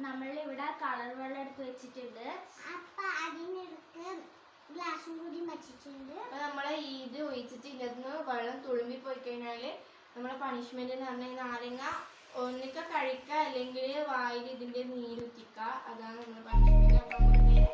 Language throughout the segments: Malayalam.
നമ്മളിവിടെ കളർ വെള്ളം എടുത്ത് വെച്ചിട്ടുണ്ട്. അപ്പൊ അതിനെടുത്ത് ഗ്ലാസും കൂടി വെച്ചിട്ടുണ്ട്. നമ്മളെ ഇത് ഒഴിച്ചിട്ട് ഇതിന് വെള്ളം തുളുമ്പി പോയി കഴിഞ്ഞാല് നമ്മളെ പണിഷ്മെന്റ് എന്ന് പറഞ്ഞാൽ നാരങ്ങ ഒന്നിക്ക കഴിക്കുക അല്ലെങ്കിൽ വായിൽ ഇതിന്റെ നീരുറ്റിക്ക. അതാണ് നമ്മുടെ പണിഷ്മെന്റ്.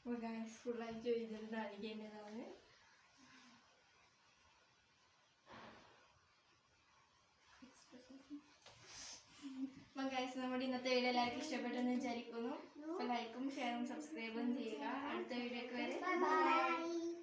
അപ്പൊ ഫുള്ളായിട്ട് ചെയ്തിട്ട് കാണിക്കേണ്ടതാണ്. അപ്പം ഗൈസ് നമ്മുടെ ഇന്നത്തെ വീഡിയോ എല്ലാവർക്കും ഇഷ്ടപ്പെട്ടെന്ന് വിചാരിക്കുന്നു. അപ്പം ലൈക്കും ഷെയറും സബ്സ്ക്രൈബും ചെയ്യുക. അടുത്ത വീഡിയോക്ക് വരെ ബൈ.